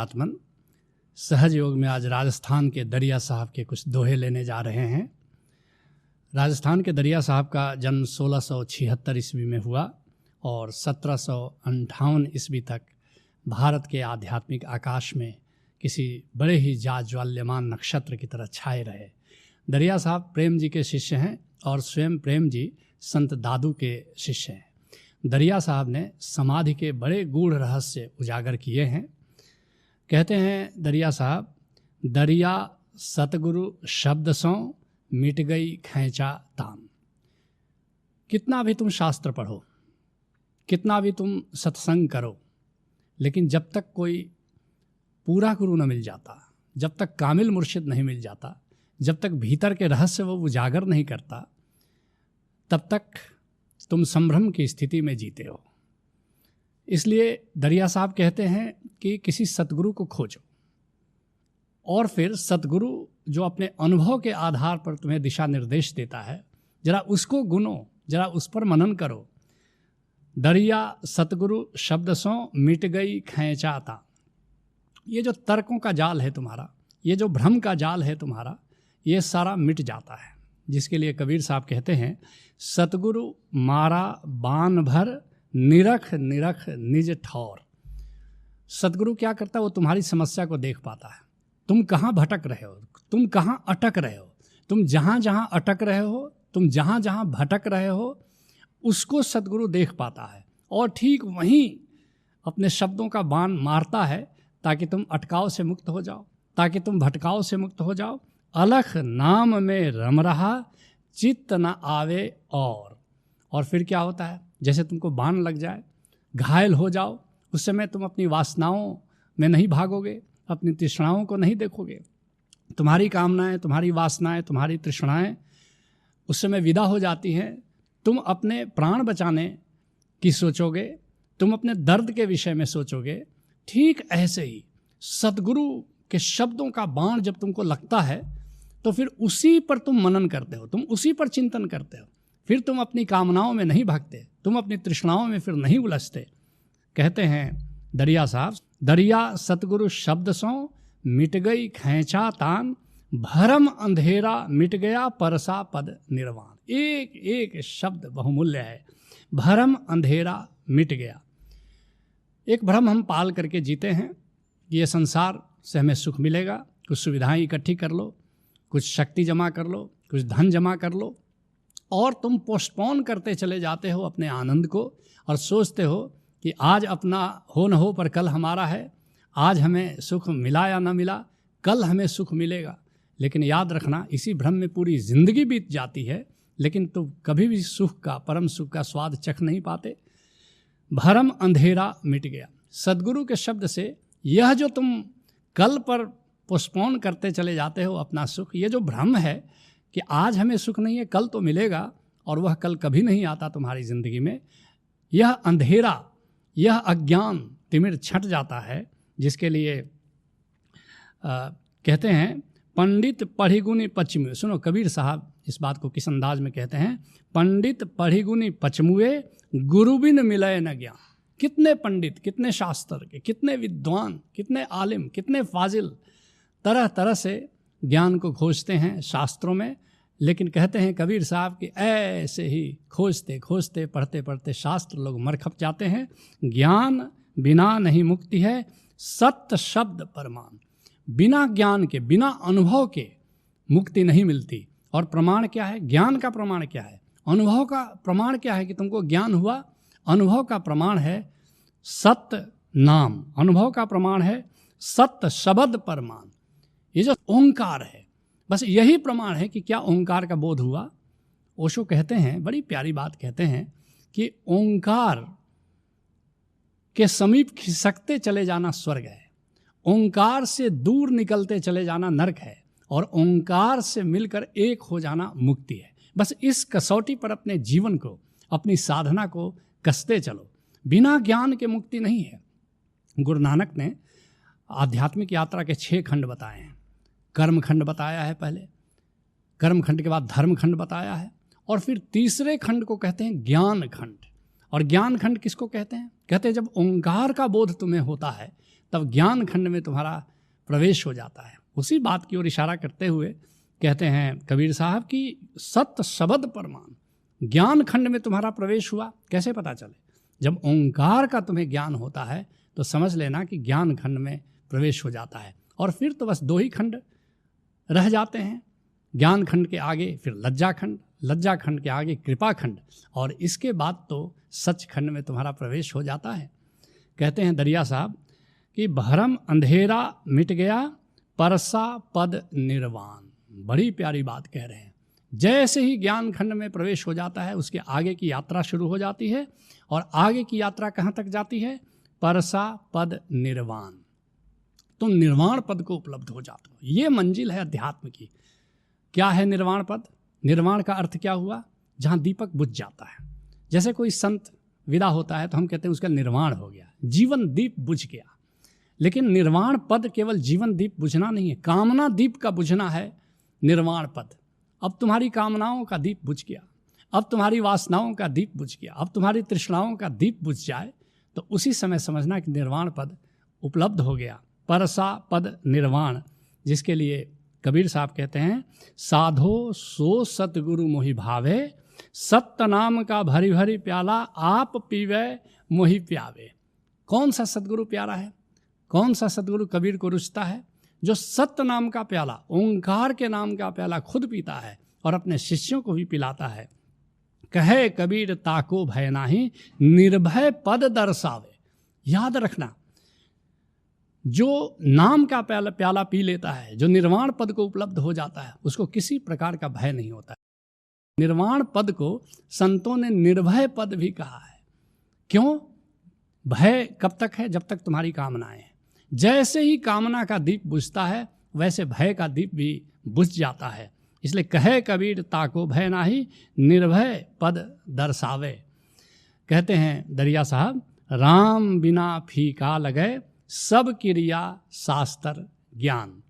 आत्मन सहज योग में आज राजस्थान के दरिया साहब के कुछ दोहे लेने जा रहे हैं। राजस्थान के दरिया साहब का जन्म 1676 ईस्वी में हुआ और 1758 ईस्वी तक भारत के आध्यात्मिक आकाश में किसी बड़े ही जाज्वल्यमान नक्षत्र की तरह छाए रहे। दरिया साहब प्रेम जी के शिष्य हैं और स्वयं प्रेम जी संत दादू के शिष्य हैं। दरिया साहब ने समाधि के बड़े गूढ़ रहस्य उजागर किए हैं। कहते हैं दरिया साहब, दरिया सतगुरु शब्द सो मिट गई खैंचा तान। कितना भी तुम शास्त्र पढ़ो, कितना भी तुम सत्संग करो, लेकिन जब तक कोई पूरा गुरु न मिल जाता, जब तक कामिल मुर्शिद नहीं मिल जाता, जब तक भीतर के रहस्य वो उजागर नहीं करता, तब तक तुम संभ्रम की स्थिति में जीते हो। इसलिए दरिया साहब कहते हैं कि किसी सतगुरु को खोजो और फिर सतगुरु जो अपने अनुभव के आधार पर तुम्हें दिशा निर्देश देता है, जरा उसको गुनो, जरा उस पर मनन करो। दरिया सतगुरु शब्द सो मिट गई खैंचाता। ये जो तर्कों का जाल है तुम्हारा, ये जो भ्रम का जाल है तुम्हारा, ये सारा मिट जाता है। जिसके लिए कबीर साहब कहते हैं, सतगुरु मारा बान भर निरख निरख निज ठौर। सतगुरु क्या करता है, वो तुम्हारी समस्या को देख पाता है। तुम कहाँ भटक रहे हो, तुम कहाँ अटक रहे हो, तुम जहाँ जहाँ अटक रहे हो, तुम जहाँ जहाँ भटक रहे हो, उसको सतगुरु देख पाता है और ठीक वहीं अपने शब्दों का बाण मारता है ताकि तुम अटकाव से मुक्त हो जाओ, ताकि तुम भटकाव से मुक्त हो जाओ। अलख नाम में रम रहा चित्त न आवे और फिर क्या होता है, जैसे तुमको बाण लग जाए, घायल हो जाओ, उस समय तुम अपनी वासनाओं में नहीं भागोगे, अपनी तृष्णाओं को नहीं देखोगे। तुम्हारी कामनाएं, तुम्हारी वासनाएं, तुम्हारी तृष्णाएं उस समय विदा हो जाती हैं। तुम अपने प्राण बचाने की सोचोगे, तुम अपने दर्द के विषय में सोचोगे। ठीक ऐसे ही सतगुरु के शब्दों का बाण जब तुमको लगता है तो फिर उसी पर तुम मनन करते हो, तुम उसी पर चिंतन करते हो। फिर तुम अपनी कामनाओं में नहीं भागते, तुम अपनी तृष्णाओं में फिर नहीं उलझते। कहते हैं दरिया साहब, दरिया सतगुरु शब्द सो मिट गई खैंचा तान, भरम अंधेरा मिट गया परसा पद निर्वाण। एक एक शब्द बहुमूल्य है। भरम अंधेरा मिट गया। एक भ्रम हम पाल करके जीते हैं कि ये संसार से हमें सुख मिलेगा। कुछ सुविधाएं इकट्ठी कर लो, कुछ शक्ति जमा कर लो, कुछ धन जमा कर लो, और तुम पोस्टपोन करते चले जाते हो अपने आनंद को और सोचते हो कि आज अपना हो न हो पर कल हमारा है। आज हमें सुख मिला या ना मिला, कल हमें सुख मिलेगा। लेकिन याद रखना, इसी भ्रम में पूरी जिंदगी बीत जाती है, लेकिन तुम कभी भी सुख का, परम सुख का स्वाद चख नहीं पाते। भरम अंधेरा मिट गया। सद्गुरु के शब्द से यह जो तुम कल पर पोस्टपोन करते चले जाते हो अपना सुख, ये जो भ्रम है कि आज हमें सुख नहीं है, कल तो मिलेगा, और वह कल कभी नहीं आता तुम्हारी ज़िंदगी में, यह अंधेरा, यह अज्ञान तिमिर छट जाता है। जिसके लिए कहते हैं, पंडित पढ़िगुनी पचमुए। सुनो कबीर साहब इस बात को किस अंदाज में कहते हैं, पंडित पढ़िगुनी पचमुए गुरु बिन मिलय न ज्ञान। कितने पंडित, कितने शास्त्र के, कितने विद्वान, कितने आलिम, कितने फाजिल तरह तरह से ज्ञान को खोजते हैं शास्त्रों में, लेकिन कहते हैं कबीर साहब कि ऐसे ही खोजते खोजते, पढ़ते पढ़ते शास्त्र लोग मर खप जाते हैं। ज्ञान बिना नहीं मुक्ति है, सत्य शब्द परमान। बिना ज्ञान के, बिना अनुभव के मुक्ति नहीं मिलती। और प्रमाण क्या है? ज्ञान का प्रमाण क्या है? अनुभव का प्रमाण क्या है कि तुमको ज्ञान हुआ? अनुभव का प्रमाण है सत्य नाम, अनुभव का प्रमाण है सत्य शब्द परमान। ये जो ओंकार है, बस यही प्रमाण है कि क्या ओंकार का बोध हुआ। ओशो कहते हैं, बड़ी प्यारी बात कहते हैं कि ओंकार के समीप खिसकते चले जाना स्वर्ग है, ओंकार से दूर निकलते चले जाना नरक है, और ओंकार से मिलकर एक हो जाना मुक्ति है। बस इस कसौटी पर अपने जीवन को, अपनी साधना को कसते चलो। बिना ज्ञान के मुक्ति नहीं है। गुरु नानक ने आध्यात्मिक यात्रा के 6 खंड बताए हैं। कर्म खंड बताया है पहले, कर्म खंड के बाद धर्म खंड बताया है, और फिर तीसरे खंड को कहते हैं ज्ञान खंड। और ज्ञान खंड किसको कहते हैं? कहते हैं जब ओंकार का बोध तुम्हें होता है तब ज्ञान खंड में तुम्हारा प्रवेश हो जाता है। उसी बात की ओर इशारा करते हुए कहते हैं कबीर साहब कि सत्य शब्द परमान, ज्ञान खंड में तुम्हारा प्रवेश हुआ। कैसे पता चले? जब ओंकार का तुम्हें ज्ञान होता है तो समझ लेना कि ज्ञान खंड में प्रवेश हो जाता है। और फिर तो बस 2 ही खंड रह जाते हैं, ज्ञान खंड के आगे फिर लज्जा खंड, लज्जा खंड के आगे कृपा खंड, और इसके बाद तो सच खंड में तुम्हारा प्रवेश हो जाता है। कहते हैं दरिया साहब कि भरम अंधेरा मिट गया, परसा पद निर्वाण। बड़ी प्यारी बात कह रहे हैं। जैसे ही ज्ञान खंड में प्रवेश हो जाता है उसके आगे की यात्रा शुरू हो जाती है, और आगे की यात्रा कहाँ तक जाती है? परसा पद निर्वाण। तुम निर्वाण पद को उपलब्ध हो जाते हो। ये मंजिल है अध्यात्म की। क्या है निर्वाण पद? निर्वाण का अर्थ क्या हुआ? जहाँ दीपक बुझ जाता है। जैसे कोई संत विदा होता है तो हम कहते हैं उसका निर्वाण हो गया, जीवन दीप बुझ गया। लेकिन निर्वाण पद केवल जीवन दीप बुझना नहीं है, कामना दीप का बुझना है निर्वाण पद। अब तुम्हारी कामनाओं का दीप बुझ गया, अब तुम्हारी वासनाओं का दीप बुझ गया, अब तुम्हारी तृष्णाओं का दीप बुझ जाए तो उसी समय समझना कि निर्वाण पद उपलब्ध हो गया। परसा पद निर्वाण, जिसके लिए कबीर साहब कहते हैं साधो सो सतगुरु मोहि भावे, सत्य नाम का भरी भरी प्याला, आप पीवे मोहि प्यावे। कौन सा सतगुरु प्यारा है? कौन सा सतगुरु कबीर को रुचता है? जो सत्य नाम का प्याला, ओंकार के नाम का प्याला खुद पीता है और अपने शिष्यों को भी पिलाता है। कहे कबीर ताको भय नाही, निर्भय पद दर्शावे। याद रखना, जो नाम का प्याला पी लेता है, जो निर्वाण पद को उपलब्ध हो जाता है, उसको किसी प्रकार का भय नहीं होता है। निर्वाण पद को संतों ने निर्भय पद भी कहा है। क्यों? भय कब तक है? जब तक तुम्हारी कामनाएं हैं। जैसे ही कामना का दीप बुझता है वैसे भय का दीप भी बुझ जाता है। इसलिए कहे कबीर ताको भय नाही, निर्भय पद दर्शावे। कहते हैं दरिया साहब राम बिना फीका लगे, सब क्रिया शास्त्र ज्ञान।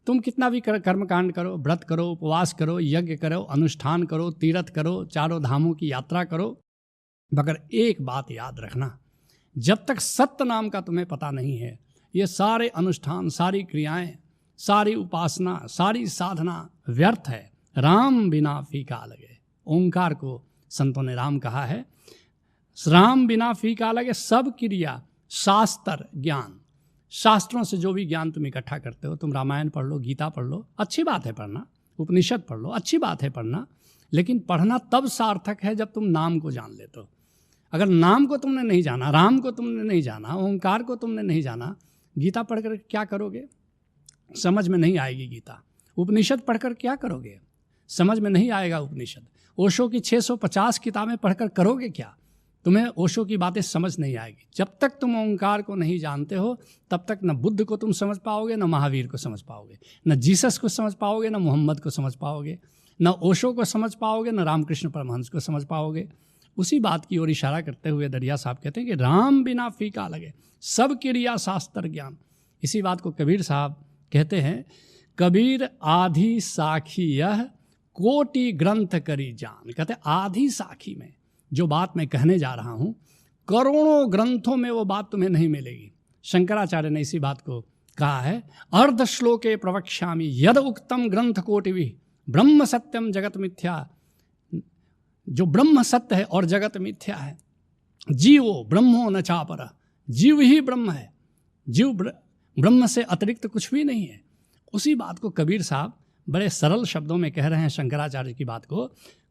तुम कितना भी कर्मकांड करो, व्रत करो, उपवास करो, यज्ञ करो, अनुष्ठान करो, तीर्थ करो, 4 धामों की यात्रा करो, मगर एक बात याद रखना, जब तक सत्य नाम का तुम्हें पता नहीं है, ये सारे अनुष्ठान, सारी क्रियाएं, सारी उपासना, सारी साधना व्यर्थ है। राम बिना फीका लगे। ओंकार को संतों ने राम कहा है। राम बिना फीका लगे, सब क्रिया शास्त्र ज्ञान। शास्त्रों से जो भी ज्ञान तुम इकट्ठा करते हो, तुम रामायण पढ़ लो, गीता पढ़ लो, अच्छी बात है पढ़ना, उपनिषद पढ़ लो, अच्छी बात है पढ़ना, लेकिन पढ़ना तब सार्थक है जब तुम नाम को जान लेते हो। अगर नाम को तुमने नहीं जाना, राम को तुमने नहीं जाना, ओंकार को तुमने नहीं जाना, गीता पढ़कर क्या करोगे? समझ में नहीं आएगी गीता। उपनिषद पढ़कर क्या करोगे? समझ में नहीं आएगा उपनिषद। ओशो की 650 किताबें पढ़कर करोगे क्या? तुम्हें ओशो की बातें समझ नहीं आएगी। जब तक तुम ओंकार को नहीं जानते हो तब तक न बुद्ध को तुम समझ पाओगे, न महावीर को समझ पाओगे, न जीसस को समझ पाओगे, न मोहम्मद को समझ पाओगे, न ओशो को समझ पाओगे, न रामकृष्ण परमहंस को समझ पाओगे। उसी बात की ओर इशारा करते हुए दरिया साहब कहते हैं कि राम बिना फीका लगे, सब क्रिया शास्त्र ज्ञान। इसी बात को कबीर साहब कहते हैं कबीर आधी साखी यह, कोटि ग्रंथ करी जान। कहते हैं आधी साखी में जो बात मैं कहने जा रहा हूँ, करोड़ों ग्रंथों में वो बात तुम्हें नहीं मिलेगी। शंकराचार्य ने इसी बात को कहा है, अर्ध श्लोके प्रवक्ष्यामि यद उक्तम ग्रंथ कोटिभिः ब्रह्म सत्यम जगत मिथ्या। जो ब्रह्म सत्य है और जगत मिथ्या है। जीवो ब्रह्मो न चापर, जीव ही ब्रह्म है, जीव ब्रह्म से अतिरिक्त कुछ भी नहीं है। उसी बात को कबीर साहब बड़े सरल शब्दों में कह रहे हैं शंकराचार्य की बात को।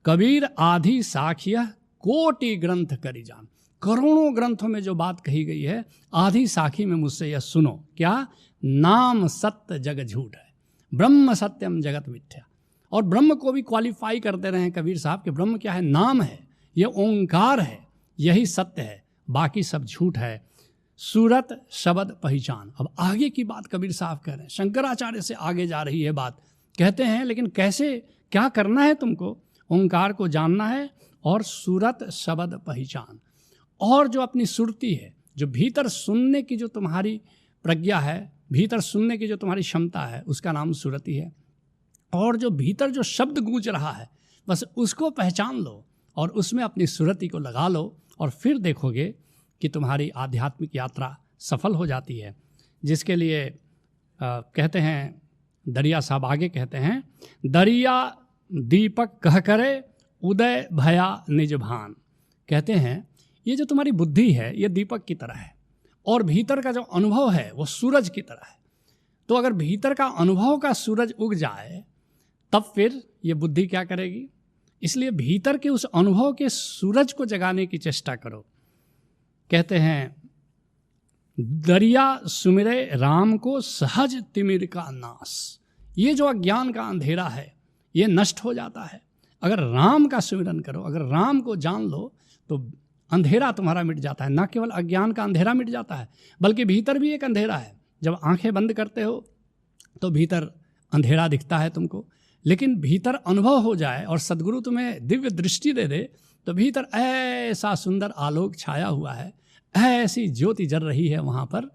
कबीर आधी साखियः कोटि ग्रंथ करी जान। करोड़ों ग्रंथों में जो बात कही गई है, आधी साखी में मुझसे यह सुनो। क्या? नाम सत्य जग झूठ है, ब्रह्म सत्यम जगत मिथ्या। और ब्रह्म को भी क्वालिफाई करते रहे हैं कबीर साहब कि ब्रह्म क्या है? नाम है, ये ओंकार है, यही सत्य है, बाकी सब झूठ है। सूरत शब्द पहचान। अब आगे की बात कबीर साहब कह रहे हैं, शंकराचार्य से आगे जा रही है बात। कहते हैं लेकिन कैसे, क्या करना है तुमको? ओंकार को जानना है और सूरत शब्द पहचान। और जो अपनी सुरती है, जो भीतर सुनने की जो तुम्हारी प्रज्ञा है, भीतर सुनने की जो तुम्हारी क्षमता है, उसका नाम सुरती है। और जो भीतर जो शब्द गूंज रहा है, बस उसको पहचान लो और उसमें अपनी सुरती को लगा लो, और फिर देखोगे कि तुम्हारी आध्यात्मिक यात्रा सफल हो जाती है। जिसके लिए कहते हैं, दरिया साहब आगे कहते हैं, दरिया दीपक कह करे उदय भया निज भान। कहते हैं ये जो तुम्हारी बुद्धि है ये दीपक की तरह है और भीतर का जो अनुभव है वो सूरज की तरह है। तो अगर भीतर का अनुभव का सूरज उग जाए तब फिर ये बुद्धि क्या करेगी। इसलिए भीतर के उस अनुभव के सूरज को जगाने की चेष्टा करो। कहते हैं, दरिया सुमिरे राम को सहज तिमिर का नाश। ये जो अज्ञान का अंधेरा है ये नष्ट हो जाता है अगर राम का सुमिरन करो, अगर राम को जान लो तो अंधेरा तुम्हारा मिट जाता है। न केवल अज्ञान का अंधेरा मिट जाता है बल्कि भीतर भी एक अंधेरा है। जब आंखें बंद करते हो तो भीतर अंधेरा दिखता है तुमको, लेकिन भीतर अनुभव हो जाए और सद्गुरु तुम्हें दिव्य दृष्टि दे दे तो भीतर ऐसा सुंदर आलोक छाया हुआ है, ऐसी ज्योति जल रही है वहाँ पर,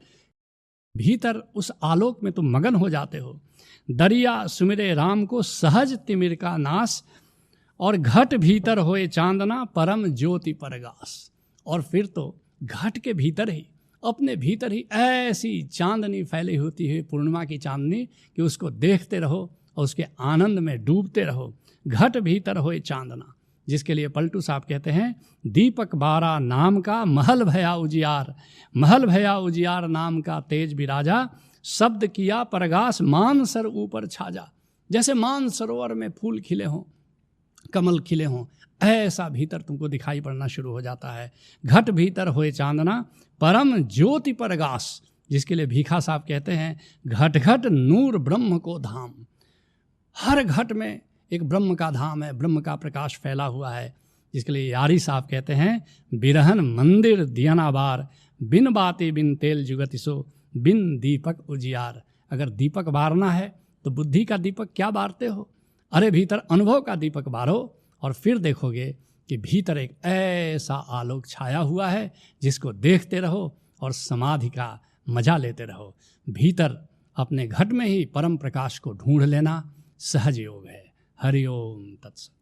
भीतर उस आलोक में तुम मगन हो जाते हो। दरिया सुमिरे राम को सहज तिमिर का नाश और घट भीतर होए चांदना परम ज्योति परगास। और फिर तो घट के भीतर ही, अपने भीतर ही ऐसी चांदनी फैली होती है, पूर्णिमा की चांदनी, कि उसको देखते रहो और उसके आनंद में डूबते रहो। घट भीतर होए चांदना, जिसके लिए पलटू साहब कहते हैं, दीपक बारा नाम का महल भया उजियार, महल भया उजियार नाम का तेज बिराजा, शब्द किया परगास मान सर ऊपर छाजा। जैसे मान सरोवर में फूल खिले हों, कमल खिले हों, ऐसा भीतर तुमको दिखाई पड़ना शुरू हो जाता है। घट भीतर होए चांदना परम ज्योति परगास, जिसके लिए भीखा साहब कहते हैं, घट घट नूर ब्रह्म को धाम। हर घट में एक ब्रह्म का धाम है, ब्रह्म का प्रकाश फैला हुआ है। जिसके लिए यारी साहब कहते हैं, बिरहन मंदिर दियना बार, बिन बाती बिन तेल जुगतिसो, बिन दीपक उजियार। अगर दीपक बारना है तो बुद्धि का दीपक क्या बारते हो? अरे भीतर अनुभव का दीपक बारो और फिर देखोगे कि भीतर एक ऐसा आलोक छाया हुआ है जिसको देखते रहो और समाधि का मजा लेते रहो। भीतर अपने घट में ही परम प्रकाश को ढूंढ लेना सहज योग है। हरि ओम तत्सत।